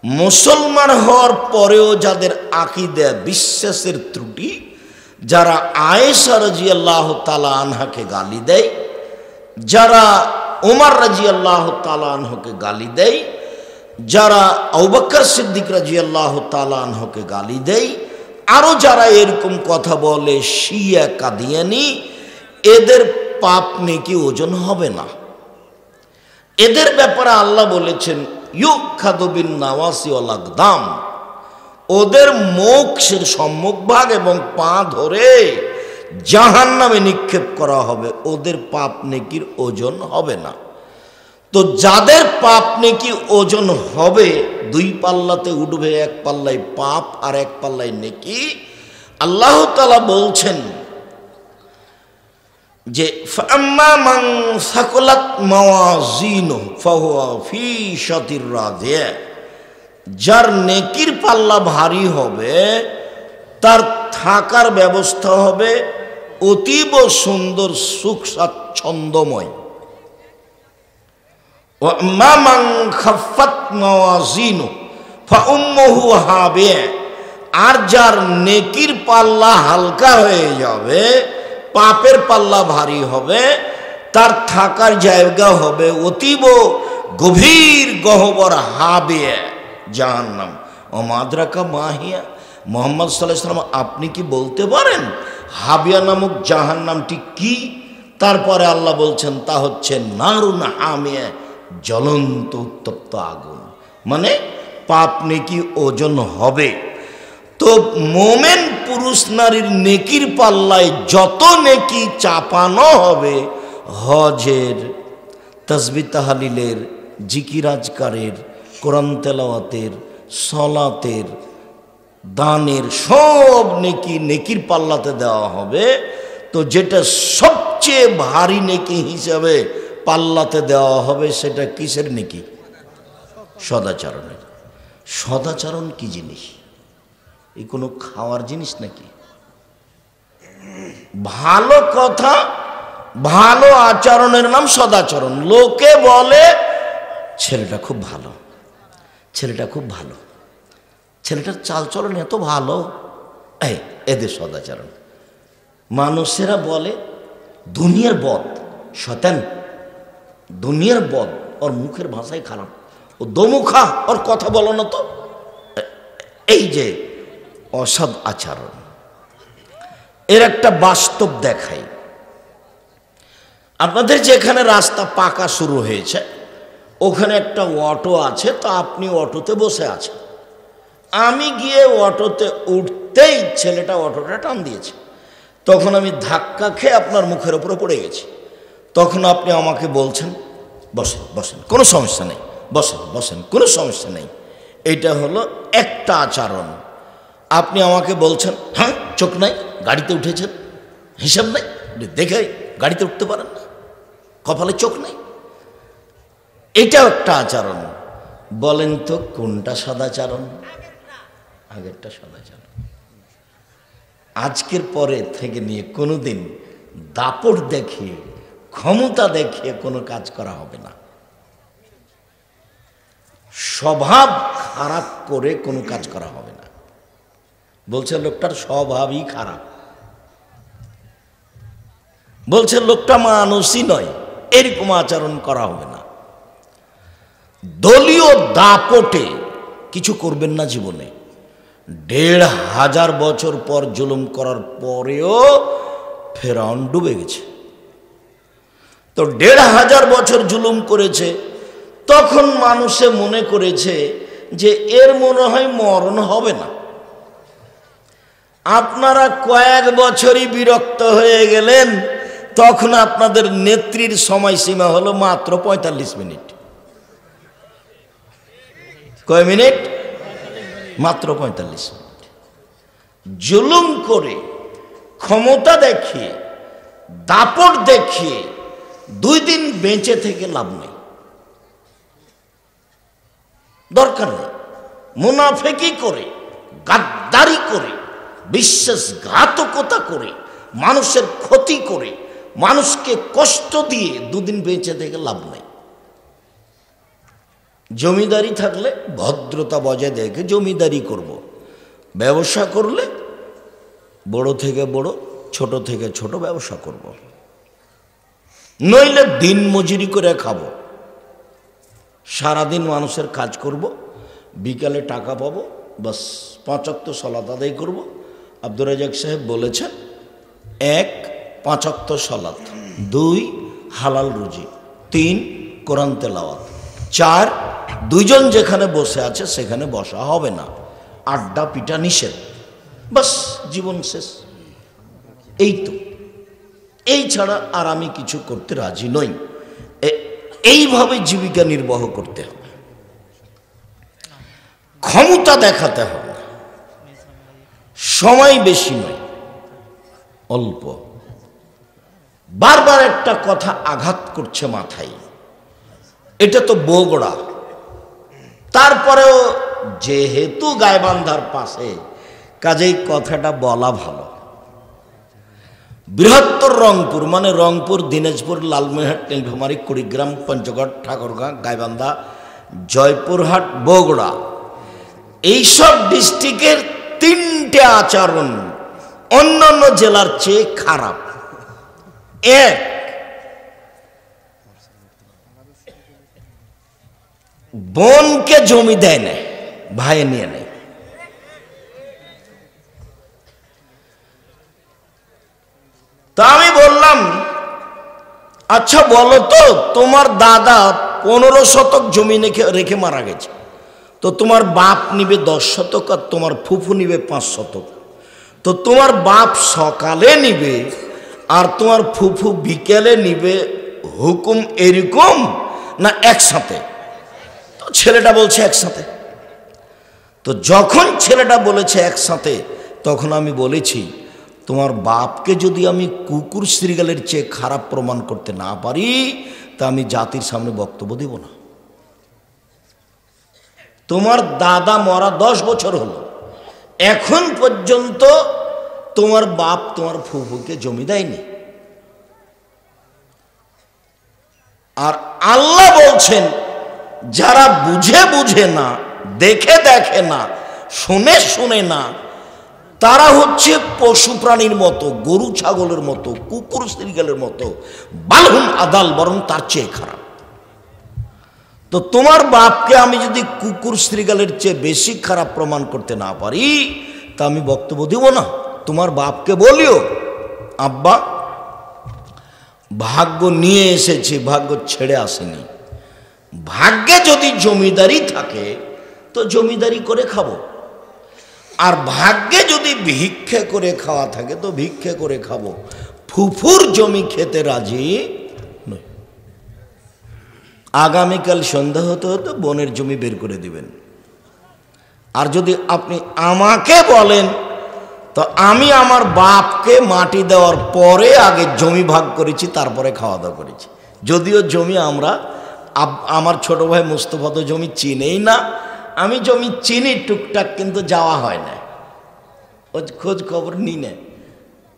মুসলমান হওয়ার পরেও যাদের আকীদা বিশ্বাসের ত্রুটি, যারা আয়েশা রাদিয়াল্লাহু তাআলা আনহাকে গালি দেয়, যারা ওমর রাদিয়াল্লাহু তাআলা আনহুকে গালি দেয়, যারা আবু বকর সিদ্দিক রাদিয়াল্লাহু তাআলা আনহুকে গালি দেয়, আরও যারা এরকম কথা বলে শিয়া কাদিয়ানি, এদের পাপ নেকি ওজন হবে না। এদের ব্যাপারে আল্লাহ বলেছেন ইউখাযু বিন নাওয়াসি ওয়াল আকদাম, ওদের মুখের সম্মুখভাগ এবং পা ধরে জাহান্নামে নিক্ষেপ করা হবে, ওদের পাপ নেকির ওজন হবে না। তো যাদের পাপ নেকি ওজন হবে, দুই পাল্লাতে উঠবে, এক পাল্লায় পাপ আর এক পাল্লায় নেকি। আল্লাহ তাআলা বলছেন যে ফাম্মা মান সাকুলাত মাওয়াজিনুহু ফাহুয়া ফি শাতির রাদিয়া, যার নেকির পাল্লা ভারী হবে তার থাকার ব্যবস্থা হবে অতীব সুন্দর সুখ স্বাচ্ছন্দ্যময়। ওয়া আম্মা মান খাফফাত মাওয়াজিনুহু ফাউম্মুহু হাবিয়া, আর যার নেকির পাল্লা হালকা হয়ে যাবে, পাপের পাল্লা ভারী হবে, তার থাকার জায়গা হবে অতীব গভীর গহ্বর হাবিয়া, জাহান্নাম। ও মাদ্রাকা মাহিয়া, মুহাম্মদ সাল্লাল্লাহু আলাইহি ওয়াসাল্লাম আপনি কি বলতে পারেন হাবিয়া নামক জাহান্নামটি কি? তারপরে আল্লাহ বলছেন তা হচ্ছে নারুন হামিয়া, জ্বলন্ত উত্তপ্ত আগুন। মানে পাপ নেকি ওজন হবে। তো মোমেন পুরুষ নারীর নেকির পাল্লায় যত নেকি চাপানো হবে, হজের, তাসবিহ তাহলিলের, জিকির আজকারের, কোরআন তেলাওয়াতের, সলাতের, দানের, সব নেকি নেকির পাল্লাতে দেওয়া হবে। তো যেটা সবচেয়ে ভারী নেকি হিসাবে পাল্লাতে দেওয়া হবে সেটা কিসের নেকি? সদাচরণের। সদাচরণ কি জিনিস? এই কোনো খাওয়ার জিনিস নাকি? ভালো কথা, ভালো আচরণের নাম সদাচরণ। লোকে বলে ছেলেটা খুব ভালো, ছেলেটা খুব ভালো, ছেলেটার চালচলন এত ভালো, এদের সদাচরণ। মানুষেরা বলে দুনিয়ার বদ, শয়তান, দুনিয়ার বদ, ওর মুখের ভাষাই খারাপ, ও দোমুখা, ওর কথা বলো না তো। এই যে অসৎ আচরণ, এর একটা বাস্তব দেখাই। আপনাদের যেখানে রাস্তা পাকা শুরু হয়েছে ওখানে একটা অটো আছে, তো আপনি অটোতে বসে আছেন। আমি গিয়ে অটোতে উঠতেই ছেলেটা অটোটা টান দিয়েছে, তখন আমি ধাক্কা খেয়ে আপনার মুখের উপরে পড়ে গেছি। তখন আপনি আমাকে বলছেন বসেন বসেন, কোনো সমস্যা নেই, বসেন বসেন, কোনো সমস্যা নেই। এটা হলো একটা আচরণ। আপনি আমাকে বলছেন হ্যাঁ চোখ নাই, গাড়িতে উঠেছেন, হিসাব নাই, দেখে গাড়িতে উঠতে পারেন না, কপালে চোখ নাই, এটাও একটা আচরণ। বলেন তো কোনটা সদাচরণ? আগেরটা সদাচরণ। আজকের পরে থেকে নিয়ে কোনোদিন দাপট দেখিয়ে, ক্ষমতা দেখিয়ে কোনো কাজ করা হবে না। স্বভাব খারাপ করে কোনো কাজ করা হবে না। বলছে লোকটার স্বভাবই খারাপ, বলছে লোকটা মানুষই নয়, এরকম আচরণ করা হবে না। দলীয় দাপটে কিছু করবেন না জীবনে। ১৫০০ বছর পর জুলুম করার পরেও ফেরাউন ডুবে গেছে। তো ১৫০০ বছর জুলুম করেছে, তখন মানুষে মনে করেছে যে এর মনে হয় মরণ হবে না। আপনারা কয়েক বছরই বিরক্ত হয়ে গেলেন, তখন আপনাদের নেত্রীর সময়সীমা হলো মাত্র ৪৫ মিনিট। কয় মিনিট? মাত্র ৪৫ মিনিট। জুলুম করে, ক্ষমতা দেখিয়ে, দাপট দেখিয়ে ২ দিন বেঁচে থেকে লাভ নেই, দরকার নেই। মুনাফেকি করে, গাদ্দারি করে, বিশ্বাসঘাতকতা করে, মানুষের ক্ষতি করে, মানুষকে কষ্ট দিয়ে 2 দিন বেঁচে থেকে লাভ নেই। জমিদারি থাকলে ভদ্রতা বজায় দেখে জমিদারি করব। ব্যবসা করলে বড় থেকে বড়, ছোট থেকে ছোট ব্যবসা করব। নইলে দিন মজুরি করে খাবো, সারাদিন মানুষের কাজ করব, বিকালে টাকা পাবো, বাস 5 ওয়াক্ত সালাত আদায় করব। আব্দুর রাজ্জাক সাহেব বলেছেন, 1 5 ওয়াক্ত সালাত, 2 হালাল রুজি, 3 কোরআন তেলাওয়াত, 4 দুইজন যেখানে বসে আছে সেখানে বসা হবে না, আড্ডা পিটা নিষেধ, বাস জীবন শেষ। এই তো, এই ছাড়া আর আমি কিছু করতে রাজি নই। এইভাবে জীবিকা নির্বাহ করতে হবে, ক্ষমতা দেখাতে হবে, সময় বেশি নয়, অল্প। বারবার একটা কথা আঘাত করছে মাথায়, এটা তো বগুড়া, তারপরেও যেহেতু গাইবান্ধার পাশে, কাজেই কথাটা বলা ভালো। বৃহত্তর রংপুর মানে রংপুর, দিনাজপুর, লালমনিরহাট, নীলফামারী, কুড়িগ্রাম, পঞ্চগড়, ঠাকুরগাঁ, গাইবান্ধা, জয়পুরহাট, বগুড়া, এইসব ডিস্ট্রিক্টের 3টে আচরণ অন্যান্য জেলার চেয়ে খারাপ। 1, বোনকে জমি দেয় না, ভাই নিয়ে নেয়। তা আমি বললাম, আচ্ছা বলো তো, তোমার দাদা 15 শতক জমি রেখে মারা গেছে, তো তোমার বাপ নিবে 10 শতক আর তোমার ফুফু নিবে 5 শতক, তো তোমার বাপ সকালে নিবে আর তোমার ফুফু বিকেলে নিবে, হুকুম এরকম না একসাথে? তো ছেলেটা বলছে একসাথে। তো যখন ছেলেটা বলেছে একসাথে, তখন আমি বলেছি, তোমার বাপকে যদি আমি কুকুর শ্রীগালের চেয়ে খারাপ প্রমাণ করতে না পারি, তা আমি জাতির সামনে বক্তব্য দেব না। তোমার দাদা মরা 10 বছর হলো, এখন পর্যন্ত তোমার বাপ তোমার ফুফুকে জমি দেয়নি। আর আল্লাহ বলছেন, যারা বুঝে না, দেখে না, শুনে না, তারা হচ্ছে পশু প্রাণীর মতো, গরু ছাগলের মতো, কুকুর শ্রীগালের মতো, বালহুম আদাল, বরং তার চেয়ে খারাপ। তো তোমার বাপকে আমি যদি কুকুর শ্রীগালের চেয়ে বেশি খারাপ প্রমাণ করতে না পারি, তা আমি বক্তব্য দেব না। তোমার বাপকে বলিও, আব্বা ভাগ্য নিয়ে এসেছি, ভাগ্য ছেড়ে আসেনি। ভাগ্যে যদি জমিদারি থাকে তো জমিদারি করে খাবো, আর ভাগ্যে যদি ভিক্ষে করে খাওয়া থাকে তো ভিক্ষে করে খাবো। ফুফুর জমি খেতে রাজি নই। আগামীকাল সন্ধ্যা হতে হতে বোনের জমি বের করে দিবেন। আর যদি আপনি আমাকে বলেন, তো আমি আমার বাপকে মাটি দেওয়ার পরে আগে জমি ভাগ করেছি, তারপরে খাওয়া দাওয়া করেছি। যদিও জমি আমার ছোট ভাই মুস্তফা তো জমি চিনেই না, আমি জমি চিনি টুকটাক, কিন্তু যাওয়া হয় না, খোঁজ খবর নিই না।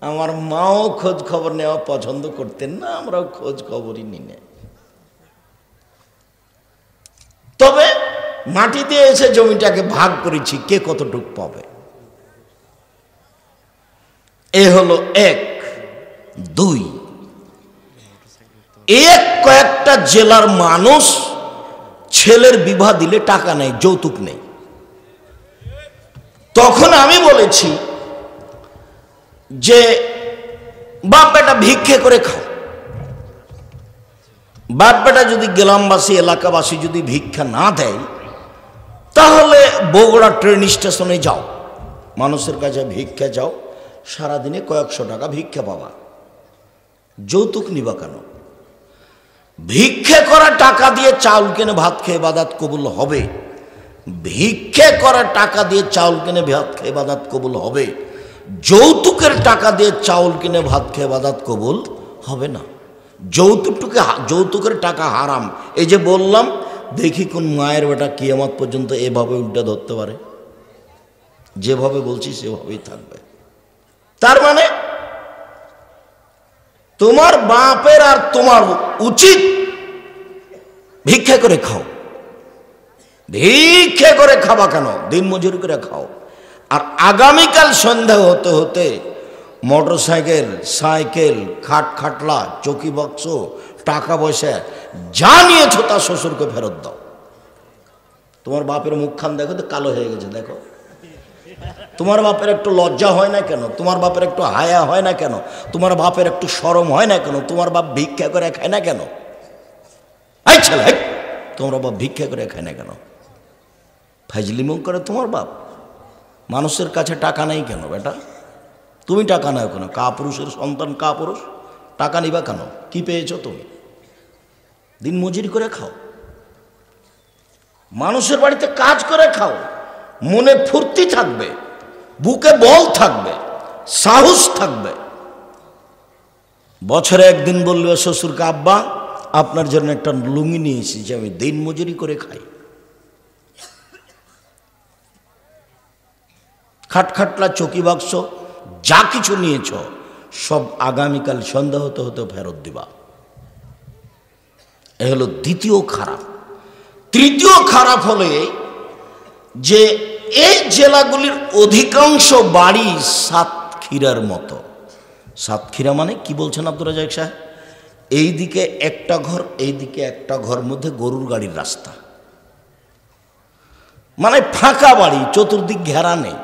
আমার মাও খোঁজ খবর নেওয়া পছন্দ করতেন না, আমরাও খোঁজ খবরই নিই না। তবে মাটি দিয়ে এসে জমিটাকে ভাগ করেছি, কে কতটুক পাবে। এ হলো 1। 2, কয়েকটা জেলার মানুষ ছেলের বিবাহ দিলে টাকা নেই, যৌতুক নেই। তখন আমি বলেছি যে বাপ বেটা ভিক্ষে করে খাও। বাপ বেটা যদি গ্রামবাসী, এলাকাবাসী যদি ভিক্ষা না দেয়, তাহলে বগুড়া ট্রেন স্টেশনে যাও, মানুষের কাছে ভিক্ষা যাও, সারাদিনে কয়েকশো টাকা ভিক্ষা পাবা। যৌতুক নিবা কেন? ভিক্ষে করা টাকা দিয়ে চাউল কিনে ভাত খেয়ে ইবাদত কবুল হবে। ভিক্ষে করা টাকা দিয়ে চাউল কিনে ভাত খেয়ে ইবাদত কবুল হবে। যৌতুকের টাকা দিয়ে চাউল কিনে ভাত খেয়ে ইবাদত কবুল হবে না। যৌতুকের টাকা হারাম। এই যে বললাম, দেখি কোন মায়ের বেটা কিয়ামত পর্যন্ত এভাবে উল্টা ধরতে পারে। যেভাবে বলছি সেভাবেই থাকবে। তার মানে তোমার বাপের আর তোমার উচিত ভিক্ষা করে খাও, ভিক্ষে করে খাবা কেন? দিন মজুরি করে খাও। আর আগামীকাল সন্ধ্যা হতে হতে মোটর সাইকেল, সাইকেল, খাটলা, চৌকি বাক্স, টাকা পয়সা যা নিয়েছ তা শ্বশুরকে ফেরত দাও। তোমার বাপের মুখখান দেখো তো কালো হয়ে গেছে, দেখো। তোমার বাপের একটু লজ্জা হয় না কেন? তোমার বাপের একটু হায়া হয় না কেন? তোমার বাপের একটু শরম হয় না কেন? তোমার বাপ ভিক্ষা করে খায় না কেন? এই ছেলে, তোমার বাপ ভিক্ষা করে খায় না কেন? ফাইজলিমো করে তোমার বাপ। মানুষের কাছে টাকা নেই কেন বেটা? তুমি টাকা নাও কেন? কাপুরুষের সন্তান, কাপুরুষ, টাকা নিবা কেন? কি পেয়েছো তুমি? দিন মজুরি করে খাও, মানুষের বাড়িতে কাজ করে খাও, মনে ফুর্তি থাকবে, বুকে বল থাকবে, সাহস থাকবে। বছরে একদিন বলবে শ্বশুরকে, আব্বা আপনার জন্য একটা লুঙ্গি নিয়ে এসেছি, আমি দিন মজুরি করে খাই। খাটলা, চৌকি বাক্স যা কিছু নিয়েছ সব আগামীকাল সন্ধ্যা হতে হতে ফেরত দিবা। এ হলো দ্বিতীয় খারাপ। তৃতীয় খারাপ হলে যে এই জেলাগুলির অধিকাংশ বাড়ি সাতক্ষীরার মতো। সাতক্ষীরা মানে কি বলছেন আব্দুর রাজ্জাক সাহেব? এইদিকে একটা ঘর, এইদিকে একটা ঘর, মধ্যে গরুর গাড়ির রাস্তা, মানে ফাঁকা বাড়ি, চতুর্দিক ঘেরা নেই।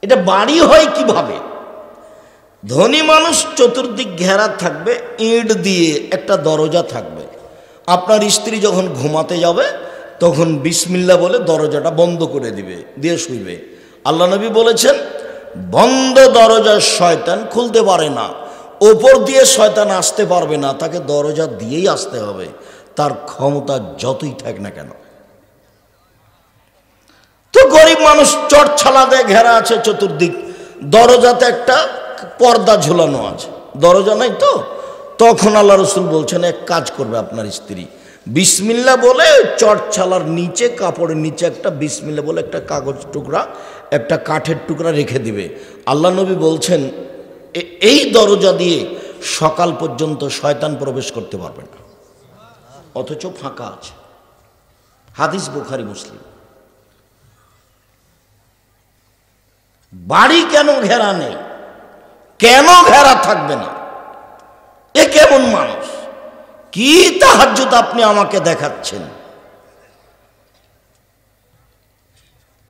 এটা বাড়ি হয় কিভাবে? ধনী মানুষ চতুর্দিক ঘেরা থাকবে, ইট দিয়ে একটা দরজা থাকবে। আপনার স্ত্রী যখন ঘুমাতে যাবে তখন বিসমিল্লাহ বলে দরজাটা বন্ধ করে দিবে, দিয়ে শুইবে। আল্লাহ নবী বলেছেন, বন্ধ দরজা শয়তান খুলতে পারে না, ওপর দিয়ে শয়তান আসতে পারবে না, তাকে দরজা দিয়েই আসতে হবে, তার ক্ষমতা যতই থাক না কেন। তো গরিব মানুষ চটছালা দিয়ে ঘেরা আছে চতুর্দিক, দরজাতে একটা পর্দা ঝুলানো আছে, দরজা নাই তো। তখন আল্লাহ রসুল বলছেন, এক কাজ করবে আপনার স্ত্রী, বিসমিল্লাহ বলে চটছালার নিচে, কাপড়ের নিচে একটা বিসমিল্লাহ বলে একটা কাগজ টুকরা, একটা কাঠের টুকরা রেখে দিবে। আল্লাহ নবী বলছেন, এই দরজা দিয়ে সকাল পর্যন্ত শয়তান প্রবেশ করতে পারবে না, অথচ ফাঁকা আছে। হাদিস বুখারী মুসলিম। বাড়ি কেন ঘেরা নেই? কেন ঘেরা থাকবে না? এ কেমন মানুষ? কি তাহাজ্জুদ আপনি আমাকে দেখাচ্ছেন?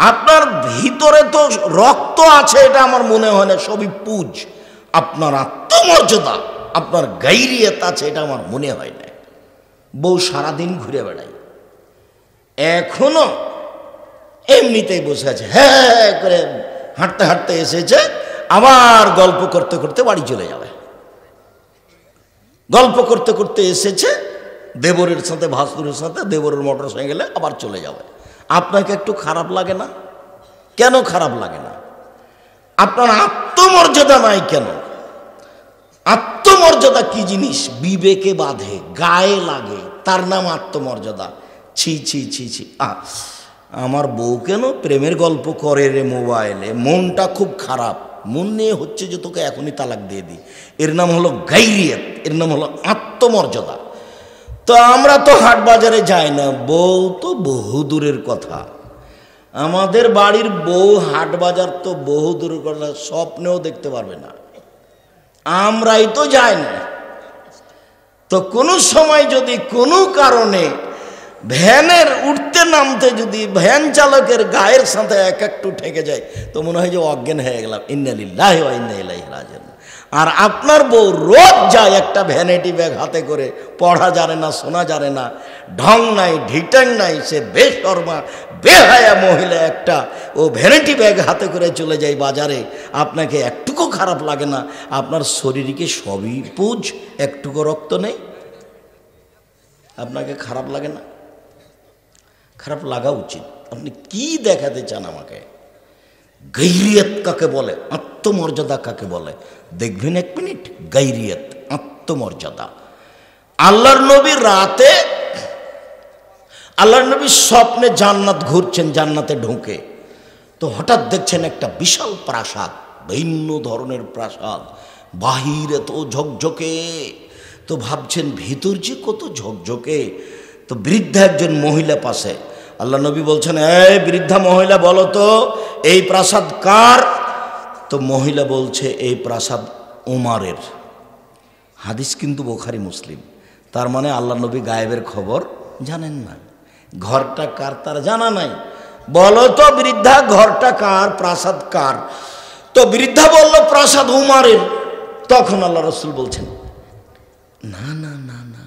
আপনার ভিতরে তো রক্ত আছে, এটা আমার মনে হয় না, সবই পুজ। আপনার আত্মমর্যাদা, আপনার গাইরিয়ত আছে, এটা আমার মনে হয় না। বউ সারাদিন ঘুরে বেড়ায়, এখনো এমনিতেই বসে আছে, হ্যাঁ করে হাঁটতে হাঁটতে এসেছে, আবার গল্প করতে করতে বাড়ি চলে যাবে। গল্প করতে করতে এসেছে দেবরের সাথে, ভাসুরের সাথে, দেবরের মোটর সাইকেলে আবার চলে যাবে। আপনাকে একটু খারাপ লাগে না? কেন খারাপ লাগে না? আপনার আত্মমর্যাদা নাই কেন? আত্মমর্যাদা কি জিনিস? বিবেকে বাঁধে, গায়ে লাগে, তার নাম আত্মমর্যাদা। ছি ছি ছি ছি, আমার বউ কেন প্রেমের গল্প করে রে মোবাইলে, মনটা খুব খারাপ, মন নিয়ে হচ্ছে যে তোকে এখনই তালাক দিয়ে দিই। এর নাম হলো গাইরিয়ত, এর নাম হলো আত্মমর্যাদা। তো আমরা তো হাট বাজারে যাই না, বউ তো বহু দূরের কথা। আমাদের বাড়ির বউ হাট বাজার তো বহু দূরের কথা, স্বপ্নেও দেখতে পারবে না। আমরাই তো যাই না। তো কোনো সময় যদি কোনো কারণে ভ্যানের উঠতে নামতে যদি ভ্যান চালকের গায়ের সাথে এক একটু ঠেকে যায়, তো মনে হয় যে অজ্ঞান হয়ে গেলাম, ইন্না লিল্লাহি ওয়া ইন্না ইলাইহি রাজিউন। আর আপনার বউ রোজ যায় একটা ভ্যানিটি ব্যাগ হাতে করে, পড়া জানে না, শোনা জানে না, ঢং নাই, ঢিটাং নাই, সে বেশরমা বেহায়া মহিলা একটা, ও ভ্যানিটি ব্যাগ হাতে করে চলে যায় বাজারে। আপনাকে একটুকু খারাপ লাগে না? আপনার শরীরকে সবই পুজ, একটুকু রক্ত নেই, আপনাকে খারাপ লাগে না? খারাপ লাগা উচিত। আপনি কি দেখাতে চান আমাকে? গাইরিয়ত কাকে বলে, আত্মমর্যাদা কাকে বলে দেখবেন এক মিনিট। গাইরিয়ত, আত্মমর্যাদা। আল্লাহর নবী রাতে, আল্লাহর নবী স্বপ্নে জান্নাত ঘুরছেন, জান্নাতে ঢুকে তো হঠাৎ দেখছেন একটা বিশাল প্রাসাদ, ভিন্ন ধরনের প্রাসাদ, বাহিরে তো ঝকঝকে, তো ভাবছেন ভিতর যে কত ঝকঝকে। তো বৃদ্ধা একজন মহিলা পাশে, আল্লাহ নবী বলছেন, এই বৃদ্ধা মহিলা বলো তো এই প্রাসাদ কার? তো মহিলা বলছে এই প্রাসাদ উমারের। হাদিস কিন্তু বুখারী মুসলিম। তার মানে আল্লাহ নবী গায়েবের খবর জানেন না, ঘরটা কার তার জানা নাই। বলো তো বৃদ্ধা ঘরটা কার, প্রাসাদ কার? তো বৃদ্ধা বলল প্রাসাদ উমারের। তখন আল্লাহ রসুল বলছেন, না না না না,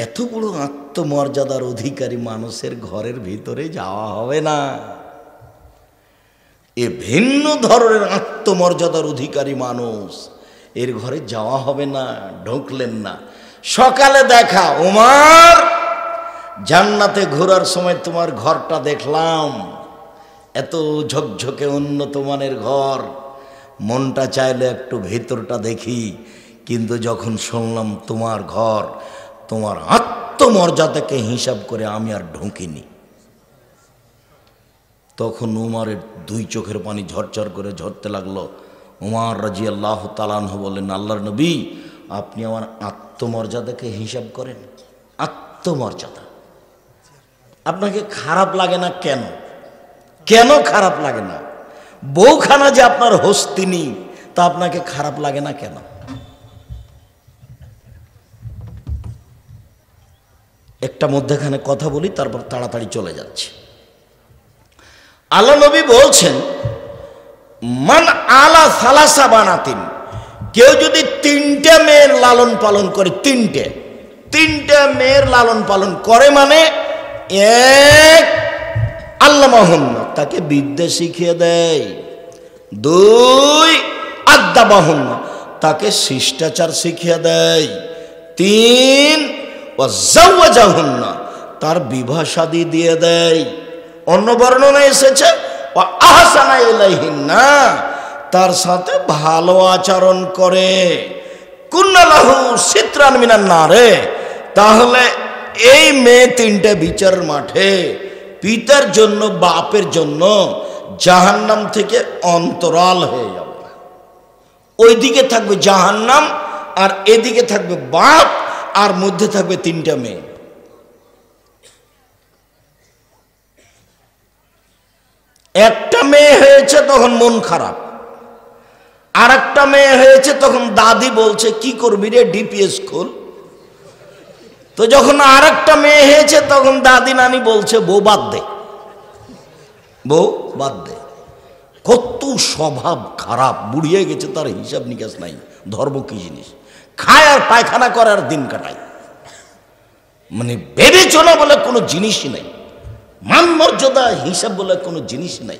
এত বড় আত্মমর্যাদার অধিকারী মানুষের ঘরের ভিতরে যাওয়া হবে না। এ ভিন্ন ধরনের আত্মমর্যাদার অধিকারী মানুষ, এর ঘরে যাওয়া হবে না। ঢুকলেন না। সকালে দেখা, উমার জান্নাতে ঘোরার সময় তোমার ঘরটা দেখলাম, এত ঝকঝকে উন্নত মানের ঘর, মনটা চাইলে একটু ভেতরটা দেখি, কিন্তু যখন শুনলাম তোমার ঘর, তোমার আত্মমর্যাদাকে হিসাব করে আমি আর ঢুকিনি। তখন উমারের দুই চোখের পানি ঝরঝর করে ঝরতে লাগলো। উমার রাদিয়াল্লাহু তাআলা আনহু বললেন, আল্লাহর নবী আপনি আমার আত্মমর্যাদাকে হিসাব করেন। আত্মমর্যাদা আপনাকে খারাপ লাগে না কেন? কেন খারাপ লাগে না? বউখানা যে আপনার হস্তিনী, তা আপনাকে খারাপ লাগে না কেন? একটা মধ্যখানে কথা বলি, তারপর তাড়াতাড়ি চলে যাচ্ছে। আল্লাহ নবী বলছেন, মান আলা সালাসা বানাতিন, কেউ যদি তিনটে মেয়ের লালন পালন করে, তিনটে মেয়ের লালন পালন করে, মানে এক আল্লামাহুন্না, তাকে বিদ্যা শিখিয়ে দেয়। দুই আদাবাহুন্না, তাকে শিষ্টাচার শিখিয়ে দেয়। তিন ওয়াজাওয়াজাহুন্না, তার বিবাহ শাদী দিয়ে দেয়। অন্য বর্ণনায় এসেছে ওয়া আহসানা ইলাইহিন্না, তার সাথে ভালো আচরণ করে। কুন্না লাহু সিতরান মিনান নারে, তাহলে এই মেয়ে তিনটে বিচারের মাঠে পিতার জন্য, বাপের জন্য জাহান্নাম থেকে অন্তরাল হয়ে যাবে। ওইদিকে থাকবে জাহান্নাম, আর এদিকে থাকবে বাপ, আর মধ্যে থাকবে তিনটা মেয়ে। একটা মেয়ে হয়েছে তখন মন খারাপ, আর একটা মেয়ে হয়েছে তখন দাদি বলছে কি করবি রে, ডিপিএস খোল। তো যখন আর একটা মেয়ে হয়েছে তখন দাদি নানি বলছে বউ বাদ দে, বউ বাদ দে। কত স্বভাব খারাপ, বুড়িয়ে গেছে, তার হিসাব নিকাশ নাই। ধর্ম কি জিনিস? খায় আর পায়খানা করে আর দিন কাটায়, মানে বিবেচনা বলে কোনো জিনিসই নাই, মান মর্যাদা হিসাব বলে কোনো জিনিস নাই।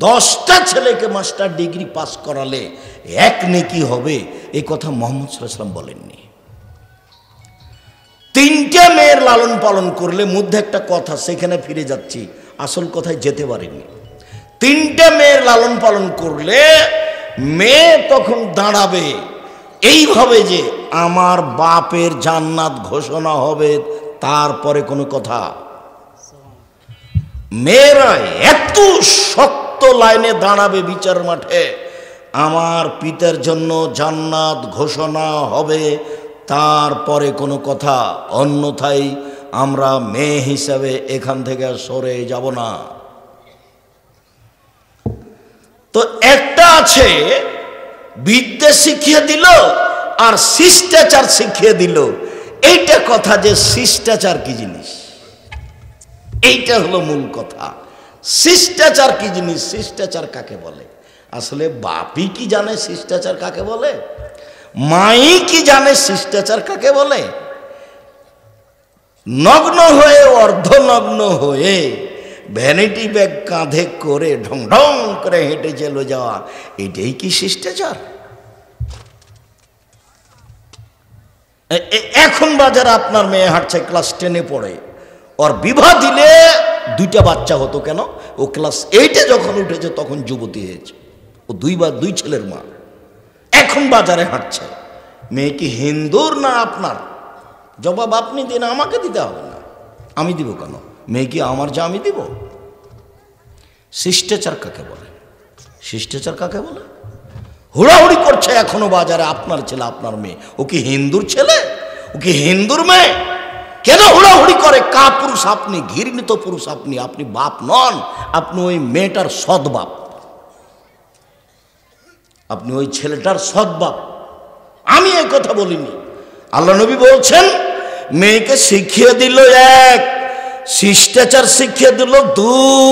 10টা ছেলেকে মাস্টার ডিগ্রি পাস করালে এক নেকি হবে, এই কথা মুহাম্মদ সাল্লাল্লাহু আলাইহি ওয়াসাল্লাম বলেননি। তিনটে মেয়ের লালন পালন করলে, মধ্যে একটা কথা, সেখানে ফিরে যাচ্ছি, আসল কথায় যেতে পারিনি। তিনটে মেয়ের লালন পালন করলে মেয়ে তখন দাঁড়াবে এইভাবে যে আমার বাপের জান্নাত ঘোষণা হবে, তারপরে কোনো কথা। মেয়েরা এত শক্ত লাইনে দাঁড়াবে বিচার মাঠে, আমার পিতার জন্য জান্নাত ঘোষণা হবে, তারপরে কোনো কথা। অন্যথায় আমরা মেয়ে হিসাবে এখান থেকে সরে যাব না। তো একটা আছে বিদ্যা শিখিয়ে দিল আর শিষ্টাচার শিখিয়ে দিল। এইটা কথা যে শিষ্টাচার কি জিনিস, এইটা হলো মূল কথা। শিষ্টাচার কি জিনিস, শিষ্টাচার কাকে বলে? আসলে বাপই কি জানে শিষ্টাচার কাকে বলে? মাই কি জানে শিষ্টাচার কাকে বলে? নগ্ন হয়ে, অর্ধনগ্ন হয়ে, ভ্যানিটি ব্যাগ কাঁধে করে ঢং ঢং করে হেঁটে চলে যাওয়া, এটাই কি শিষ্টাচার? এখন বাজারে আপনার মেয়ে হাঁটছে, ক্লাস 10-এ পড়ে, ওর বিবাহ দিলে 2টা বাচ্চা হতো কেন? ও ক্লাস 8-এ যখন উঠেছে তখন যুবতী হয়েছে। ও 2 ছেলের মা, এখন বাজারে হাঁটছে। মেয়ে কি হিন্দুর না আপনার? জবাব আপনি দিন, আমাকে দিতে হবে না। আমি দিব কেন? মেয়ে কি আমার, যা আমি দিব? শিষ্টাচার কাকে বলে? শিষ্টাচার কাকে বলে? হুড়াহুড়ি করছে এখনো বাজারে আপনার ছেলে, আপনার মেয়ে। ও কি হিন্দুর ছেলে? ও কি হিন্দুর মেয়ে? কেন হুড়াহুড়ি করে? কা পুরুষ আপনি, ঘৃণিত পুরুষ আপনি, আপনি বাপ নন, আপনি ওই মেয়েটার সৎ বাপ, আপনি ওই ছেলেটার সৎ বাপ। আমি এই কথা বলিনি। আল্লাহ নবী বলছেন মেয়েকে শিখিয়ে দিল এক, শিষ্টাচার শিখিয়ে দিল দুই।